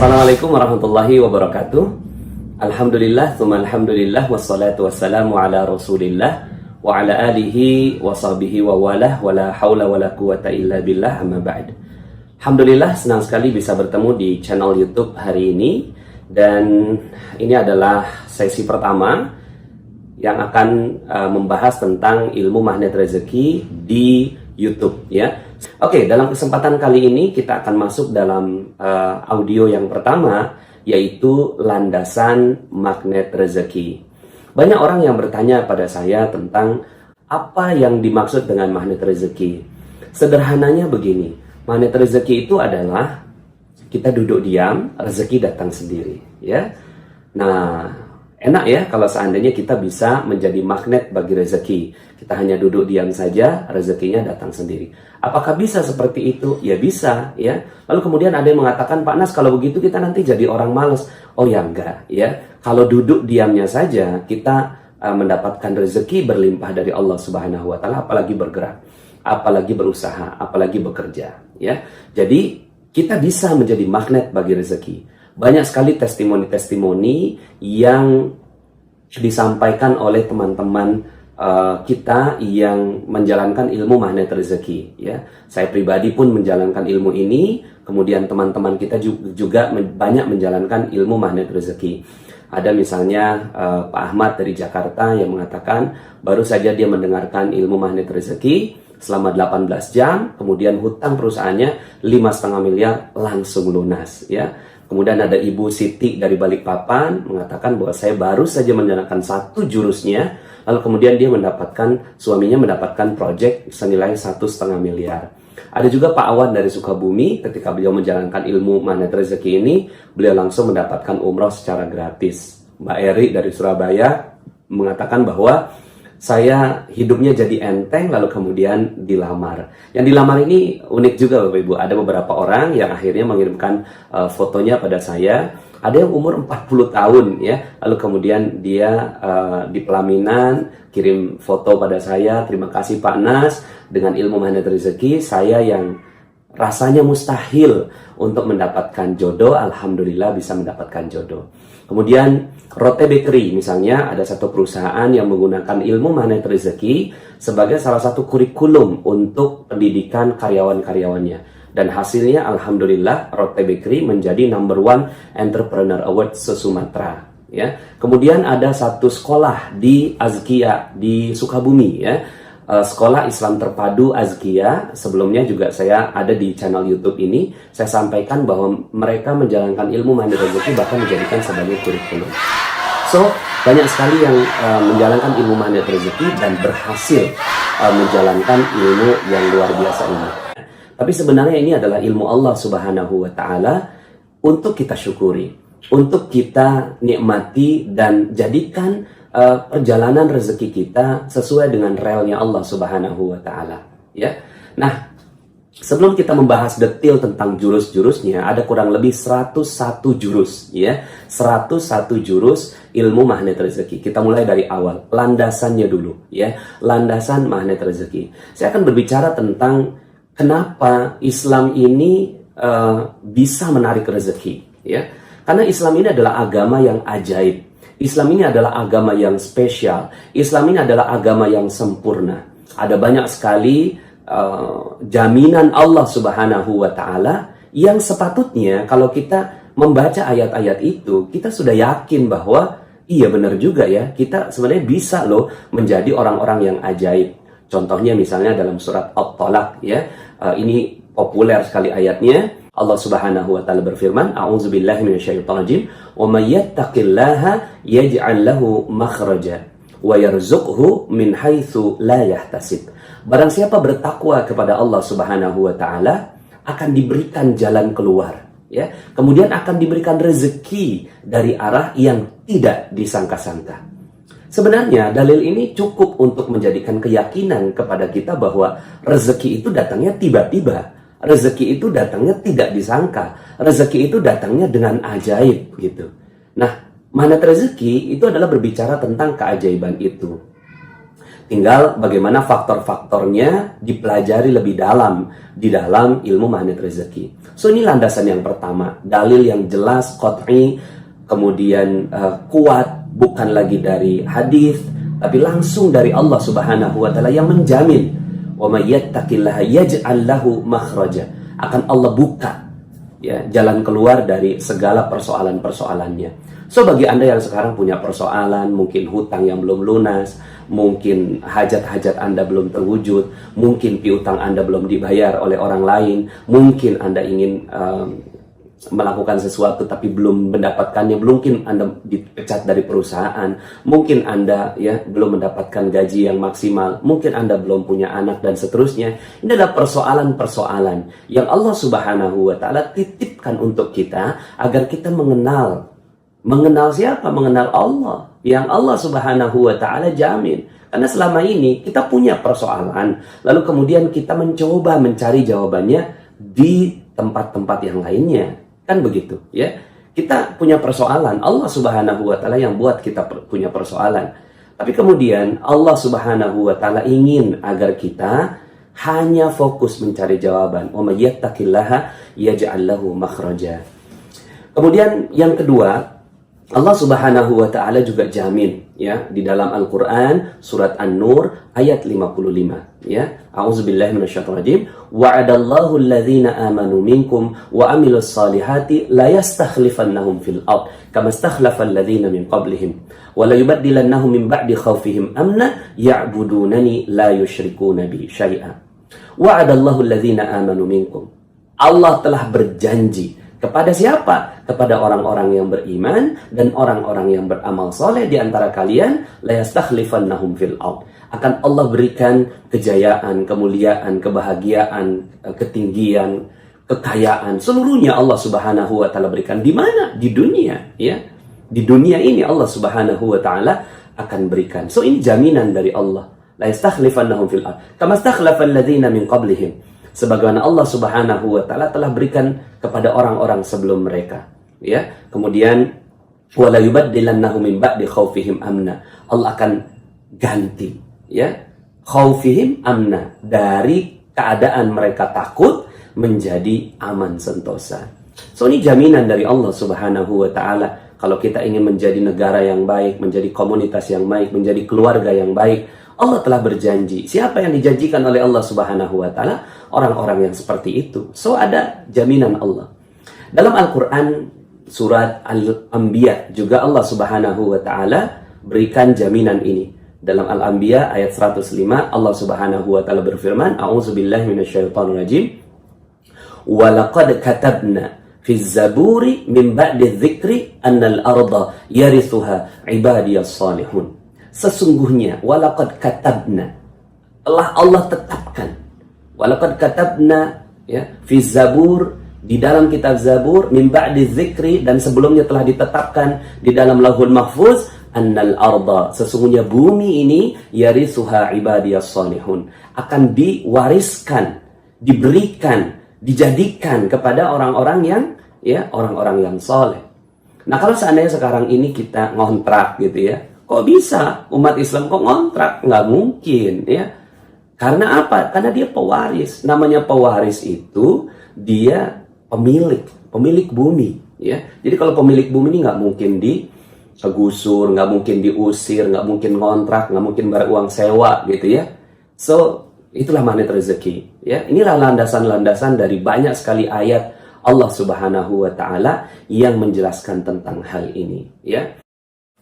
Assalamualaikum warahmatullahi wabarakatuh. Alhamdulillah, tsumma alhamdulillah, wassalatu wassalamu ala rasulillah wa ala alihi wa sahbihi wa walah, wa la hawla wa la quwata illa billah, amma ba'd. Alhamdulillah, senang sekali bisa bertemu di channel YouTube hari ini. Dan ini adalah sesi pertama yang akan membahas tentang ilmu magnet rezeki di YouTube, ya. Oke, dalam kesempatan kali ini kita akan masuk dalam audio yang pertama, yaitu landasan magnet rezeki. Banyak orang yang bertanya pada saya tentang apa yang dimaksud dengan magnet rezeki. Sederhananya begini, magnet rezeki itu adalah kita duduk diam, rezeki datang sendiri, ya. Nah, enak ya kalau seandainya kita bisa menjadi magnet bagi rezeki. Kita hanya duduk diam saja, rezekinya datang sendiri. Apakah bisa seperti itu? Ya bisa, ya. Lalu kemudian ada yang mengatakan, Pak Nas, kalau begitu kita nanti jadi orang malas. Oh ya enggak, ya. Kalau duduk diamnya saja kita mendapatkan rezeki berlimpah dari Allah Subhanahu wa taala, apalagi bergerak, apalagi berusaha, apalagi bekerja, ya. Jadi kita bisa menjadi magnet bagi rezeki. Banyak sekali testimoni-testimoni yang disampaikan oleh teman-teman kita yang menjalankan ilmu magnet rezeki, ya. Saya pribadi pun menjalankan ilmu ini, kemudian teman-teman kita juga banyak menjalankan ilmu magnet rezeki. Ada misalnya Pak Ahmad dari Jakarta yang mengatakan baru saja dia mendengarkan ilmu magnet rezeki selama 18 jam, kemudian hutang perusahaannya 5,5 miliar langsung lunas, ya. Kemudian ada Ibu Siti dari Balikpapan mengatakan bahwa saya baru saja menjalankan satu jurusnya, lalu kemudian dia suaminya mendapatkan proyek senilai 1,5 miliar. Ada juga Pak Awan dari Sukabumi, ketika beliau menjalankan ilmu magnet rezeki ini, beliau langsung mendapatkan umroh secara gratis. Mbak Eri dari Surabaya mengatakan bahwa saya hidupnya jadi enteng, lalu kemudian dilamar. Yang dilamar ini unik juga Bapak Ibu. Ada beberapa orang yang akhirnya mengirimkan fotonya pada saya. Ada yang umur 40 tahun, ya. Lalu kemudian dia di pelaminan kirim foto pada saya. Terima kasih Pak Nas, dengan ilmu magnet rezeki saya yang rasanya mustahil untuk mendapatkan jodoh, alhamdulillah bisa mendapatkan jodoh. Kemudian Rote Bakery misalnya, ada satu perusahaan yang menggunakan ilmu magnet rezeki sebagai salah satu kurikulum untuk pendidikan karyawan-karyawannya. Dan hasilnya alhamdulillah Rote Bakery menjadi number 1 Entrepreneur Award se-Sumatera, ya. Kemudian ada satu sekolah di Azkia di Sukabumi, ya. Sekolah Islam Terpadu Azkia. Sebelumnya juga saya ada di channel YouTube ini, saya sampaikan bahwa mereka menjalankan ilmu magnet rezeki bahkan menjadikan sebagai kurikulum. So, banyak sekali yang menjalankan ilmu magnet rezeki dan berhasil menjalankan ilmu yang luar biasa ini. Tapi sebenarnya ini adalah ilmu Allah Subhanahu wa taala untuk kita syukuri, untuk kita nikmati dan jadikan perjalanan rezeki kita sesuai dengan relnya Allah Subhanahu wa taala, ya. Nah, sebelum kita membahas detail tentang jurus-jurusnya, ada kurang lebih 101 jurus, ya. 101 jurus ilmu magnet rezeki. Kita mulai dari awal, landasannya dulu, ya. Landasan magnet rezeki. Saya akan berbicara tentang kenapa Islam ini bisa menarik rezeki, ya. Karena Islam ini adalah agama yang ajaib. Islam ini adalah agama yang spesial. Islam ini adalah agama yang sempurna. Ada banyak sekali jaminan Allah Subhanahu wa taala yang sepatutnya kalau kita membaca ayat-ayat itu, kita sudah yakin bahwa iya benar juga ya, kita sebenarnya bisa loh menjadi orang-orang yang ajaib. Contohnya misalnya dalam surat At-Talaq, ya. Ini populer sekali ayatnya. Allah Subhanahu wa taala berfirman, A'udzubillahi minasyaitonirrajim, "Wa may yattaqillaha yaj'al lahu makhraja wa yarzuqhu min haitsu la yahtasib." Barang siapa bertakwa kepada Allah Subhanahu wa taala akan diberikan jalan keluar, ya. Kemudian akan diberikan rezeki dari arah yang tidak disangka-sangka. Sebenarnya dalil ini cukup untuk menjadikan keyakinan kepada kita bahwa rezeki itu datangnya tiba-tiba. Rezeki itu datangnya tidak disangka. Rezeki itu datangnya dengan ajaib, gitu. Nah, magnet rezeki itu adalah berbicara tentang keajaiban itu. Tinggal bagaimana faktor-faktornya dipelajari lebih dalam di dalam ilmu magnet rezeki. So ini landasan yang pertama, dalil yang jelas, qat'i, kemudian kuat, bukan lagi dari hadis, tapi langsung dari Allah Subhanahu wa taala yang menjamin, wa may yattaqillaha yaj'al lahu makhraja. Akan Allah buka ya jalan keluar dari segala persoalan-persoalannya. So bagi Anda yang sekarang punya persoalan, mungkin hutang yang belum lunas, mungkin hajat-hajat Anda belum terwujud, mungkin piutang Anda belum dibayar oleh orang lain, mungkin Anda ingin melakukan sesuatu tapi belum mendapatkannya, mungkin Anda dipecat dari perusahaan, mungkin Anda ya belum mendapatkan gaji yang maksimal, mungkin Anda belum punya anak dan seterusnya. Ini adalah persoalan-persoalan yang Allah Subhanahu wa taala titipkan untuk kita agar kita mengenal siapa? Mengenal Allah yang Allah Subhanahu wa taala jamin. Karena selama ini kita punya persoalan, lalu kemudian kita mencoba mencari jawabannya di tempat-tempat yang lainnya. Kan begitu, ya. Kita punya persoalan, Allah Subhanahu wa taala yang buat kita punya persoalan. Tapi kemudian Allah Subhanahu wa taala ingin agar kita hanya fokus mencari jawaban. Wa may yattaqillaha yaj'al lahu makhraja. Kemudian yang kedua, Allah Subhanahu wa taala juga jamin ya di dalam Al-Qur'an surat An-Nur ayat 55 ya. A'udzubillahi minasyaitonirrajim. Wa'adallahu alladhina amanu minkum wa amilus solihati la yastakhlifannahum fil ard kama istakhlafa alladhina min qablihim wa la yubaddilannahum min ba'di khawfihim amna ya'budunani la yusyrikuna bi syai'a. Wa'adallahu alladhina amanu minkum. Allah telah berjanji kepada siapa? Kepada orang-orang yang beriman dan orang-orang yang beramal soleh di antara kalian, la yastakhlifannahum fil ard. Akan Allah berikan kejayaan, kemuliaan, kebahagiaan, ketinggian, kekayaan, seluruhnya Allah Subhanahu wa taala berikan. Di mana? Di dunia, ya. Di dunia ini Allah Subhanahu wa taala akan berikan. So ini jaminan dari Allah. La yastakhlifannahum fil ard kama istakhlafa alladhina min qablihim. Sebagaimana Allah Subhanahu wa taala telah berikan kepada orang-orang sebelum mereka, ya. Kemudian wala yubaddilannahum min ba'di khaufihim amna. Allah akan ganti, ya, khaufihim amna, dari keadaan mereka takut menjadi aman sentosa. So ini jaminan dari Allah Subhanahu wa taala. Kalau kita ingin menjadi negara yang baik, menjadi komunitas yang baik, menjadi keluarga yang baik, Allah telah berjanji. Siapa yang dijanjikan oleh Allah Subhanahu wa taala? Orang-orang yang seperti itu. So ada jaminan Allah. Dalam Al-Qur'an surat Al-Anbiya juga Allah Subhanahu wa taala berikan jaminan ini. Dalam Al-Anbiya ayat 105 Allah Subhanahu wa taala berfirman, A'udzubillahi minasyaitonirrajim. Wa laqad katabna fi zaburi min ba'di dzikri annal arda yarithuha ibadiyas salihun. Sesungguhnya walaqad katabna, telah Allah tetapkan, walaqad katabna ya fi zabur, di dalam kitab Zabur, min ba'di dzikri, dan sebelumnya telah ditetapkan di dalam Lauhul Mahfuz, annal arda, sesungguhnya bumi ini yarithuha ibadiyas salihun, akan diwariskan, diberikan, dijadikan kepada orang-orang yang ya orang-orang yang soleh. Nah kalau seandainya sekarang ini kita ngontrak gitu ya, kok bisa umat Islam kok ngontrak? Nggak mungkin ya. Karena apa? Karena dia pewaris. Namanya pewaris itu dia pemilik bumi ya. Jadi kalau pemilik bumi ini nggak mungkin digusur, nggak mungkin diusir, nggak mungkin ngontrak, nggak mungkin bayar uang sewa gitu ya. So itulah magnet rezeki ya. Inilah landasan-landasan dari banyak sekali ayat Allah Subhanahu wa taala yang menjelaskan tentang hal ini ya.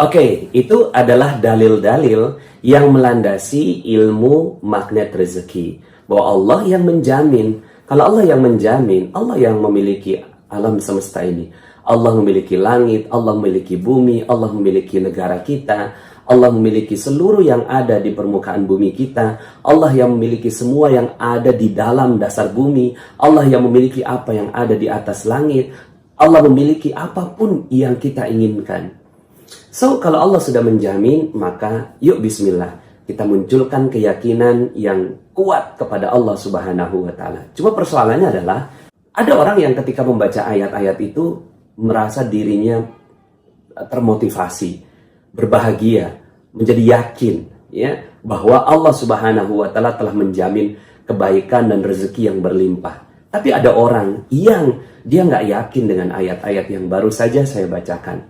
Oke, itu adalah dalil-dalil yang melandasi ilmu magnet rezeki. Bahwa Allah yang menjamin. Kalau Allah yang menjamin, Allah yang memiliki alam semesta ini. Allah memiliki langit, Allah memiliki bumi, Allah memiliki negara kita, Allah memiliki seluruh yang ada di permukaan bumi kita, Allah yang memiliki semua yang ada di dalam dasar bumi, Allah yang memiliki apa yang ada di atas langit, Allah memiliki apapun yang kita inginkan. So, kalau Allah sudah menjamin, maka yuk bismillah, kita munculkan keyakinan yang kuat kepada Allah Subhanahu wa taala. Cuma persoalannya adalah ada orang yang ketika membaca ayat-ayat itu merasa dirinya termotivasi, berbahagia, menjadi yakin ya, bahwa Allah Subhanahu wa taala telah menjamin kebaikan dan rezeki yang berlimpah. Tapi ada orang yang dia nggak yakin dengan ayat-ayat yang baru saja saya bacakan.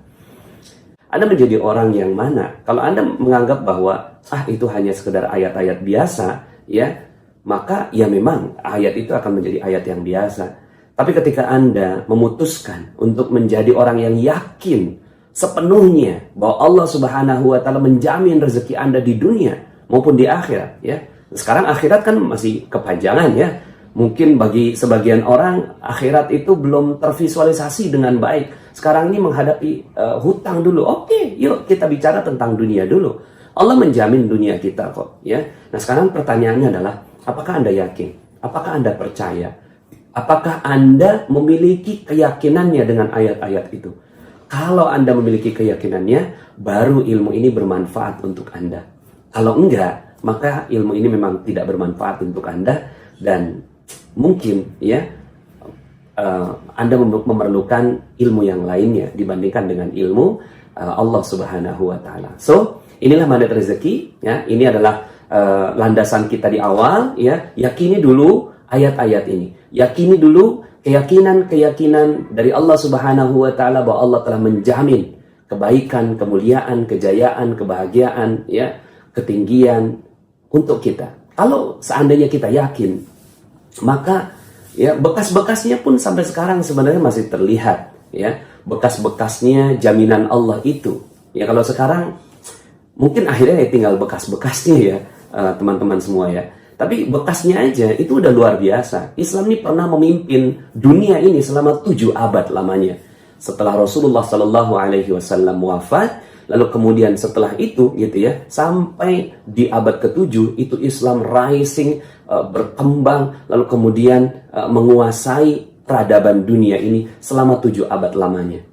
Anda menjadi orang yang mana? Kalau Anda menganggap bahwa itu hanya sekedar ayat-ayat biasa, ya, maka ya memang ayat itu akan menjadi ayat yang biasa. Tapi ketika Anda memutuskan untuk menjadi orang yang yakin sepenuhnya bahwa Allah Subhanahu wa taala menjamin rezeki Anda di dunia maupun di akhirat, ya. Sekarang akhirat kan masih kepanjangan, ya. Mungkin bagi sebagian orang akhirat itu belum tervisualisasi dengan baik. Sekarang ini menghadapi hutang dulu. Oke, yuk kita bicara tentang dunia dulu. Allah menjamin dunia kita kok, ya. Nah, sekarang pertanyaannya adalah, apakah Anda yakin? Apakah Anda percaya? Apakah Anda memiliki keyakinannya dengan ayat-ayat itu? Kalau Anda memiliki keyakinannya, baru ilmu ini bermanfaat untuk Anda. Kalau enggak, maka ilmu ini memang tidak bermanfaat untuk Anda, dan mungkin, ya, Anda memerlukan ilmu yang lainnya dibandingkan dengan ilmu Allah Subhanahu wa taala. So, inilah mandat rezeki, ya. Ini adalah landasan kita di awal, ya. Yakini dulu ayat-ayat ini. Yakini dulu keyakinan dari Allah Subhanahu wa taala bahwa Allah telah menjamin kebaikan, kemuliaan, kejayaan, kebahagiaan, ya, ketinggian untuk kita. Kalau seandainya kita yakin, maka ya bekas-bekasnya pun sampai sekarang sebenarnya masih terlihat, ya. Bekas-bekasnya jaminan Allah itu. Ya, kalau sekarang mungkin akhirnya tinggal bekas-bekasnya, ya, teman-teman semua, ya. Tapi bekasnya aja itu udah luar biasa. Islam ini pernah memimpin dunia ini selama 7 abad lamanya. Setelah Rasulullah Shallallahu Alaihi Wasallam wafat, lalu kemudian setelah itu, gitu ya, sampai di abad ke-7 itu Islam rising, berkembang, lalu kemudian menguasai peradaban dunia ini selama 7 abad lamanya.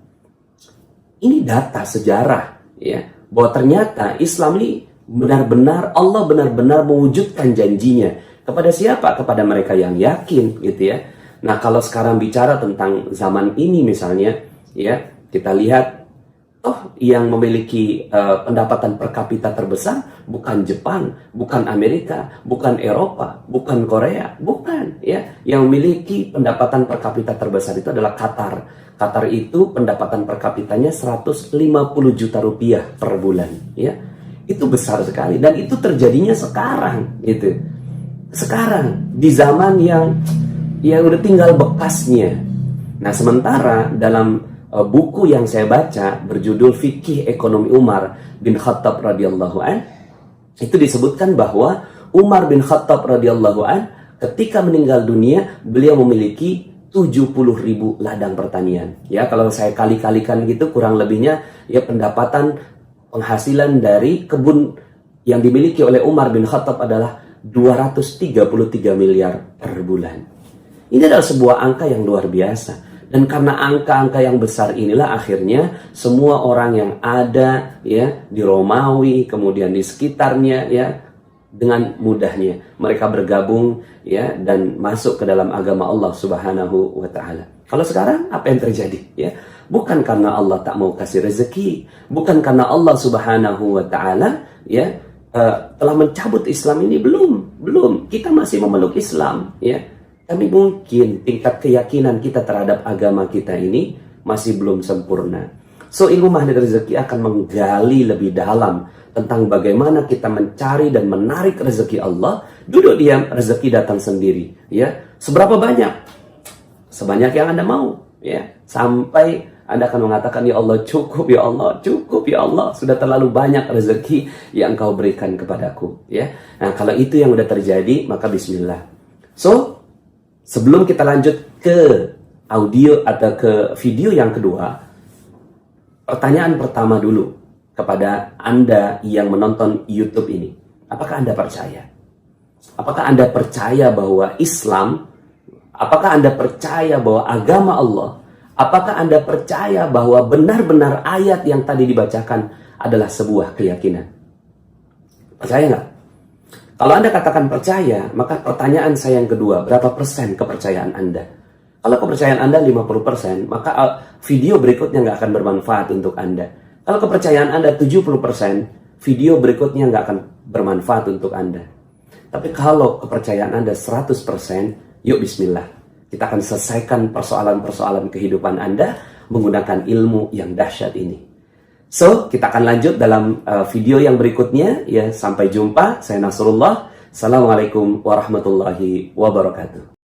Ini data sejarah, ya, bahwa ternyata Islam ini benar-benar, Allah benar-benar mewujudkan janjinya. Kepada siapa? Kepada mereka yang yakin, gitu ya. Nah, kalau sekarang bicara tentang zaman ini misalnya, ya, kita lihat, yang memiliki pendapatan per kapita terbesar bukan Jepang, bukan Amerika, bukan Eropa, bukan Korea, bukan, ya. Yang memiliki pendapatan per kapita terbesar itu adalah Qatar. Qatar itu pendapatan per kapitanya 150 juta rupiah per bulan, ya. Itu besar sekali, dan itu terjadinya sekarang, gitu. Sekarang di zaman yang udah tinggal bekasnya. Nah, sementara dalam buku yang saya baca berjudul Fikih Ekonomi Umar bin Khattab radhiyallahu an, itu disebutkan bahwa Umar bin Khattab radhiyallahu an ketika meninggal dunia, beliau memiliki 70.000 ladang pertanian. Ya, kalau saya kali-kalikan gitu, kurang lebihnya ya pendapatan penghasilan dari kebun yang dimiliki oleh Umar bin Khattab adalah 233 miliar per bulan. Ini adalah sebuah angka yang luar biasa. Dan karena angka-angka yang besar inilah akhirnya semua orang yang ada, ya, di Romawi, kemudian di sekitarnya, ya, dengan mudahnya mereka bergabung, ya, dan masuk ke dalam agama Allah Subhanahu wa taala. Kalau sekarang apa yang terjadi, ya? Bukan karena Allah tak mau kasih rezeki, bukan karena Allah Subhanahu wa taala, ya, telah mencabut Islam ini, belum. Kita masih memeluk Islam, ya. Tapi mungkin tingkat keyakinan kita terhadap agama kita ini masih belum sempurna. So, ilmu magnet rezeki akan menggali lebih dalam tentang bagaimana kita mencari dan menarik rezeki Allah. Duduk diam, rezeki datang sendiri, ya. Seberapa banyak? Sebanyak yang Anda mau, ya. Sampai Anda akan mengatakan, ya Allah, cukup ya Allah, cukup ya Allah. Sudah terlalu banyak rezeki yang Engkau berikan kepadaku, ya. Nah, kalau itu yang udah terjadi, maka bismillah. So, sebelum kita lanjut ke audio atau ke video yang kedua, pertanyaan pertama dulu kepada Anda yang menonton YouTube ini. Apakah Anda percaya? Apakah Anda percaya bahwa Islam, apakah Anda percaya bahwa agama Allah, apakah Anda percaya bahwa benar-benar ayat yang tadi dibacakan adalah sebuah keyakinan? Percaya nggak? Kalau Anda katakan percaya, maka pertanyaan saya yang kedua, berapa persen kepercayaan Anda? Kalau kepercayaan Anda 50%, maka video berikutnya nggak akan bermanfaat untuk Anda. Kalau kepercayaan Anda 70%, video berikutnya nggak akan bermanfaat untuk Anda. Tapi kalau kepercayaan Anda 100%, yuk bismillah. Kita akan selesaikan persoalan-persoalan kehidupan Anda menggunakan ilmu yang dahsyat ini. So, kita akan lanjut dalam video yang berikutnya. Ya, sampai jumpa. Saya Nasrullah. Assalamualaikum warahmatullahi wabarakatuh.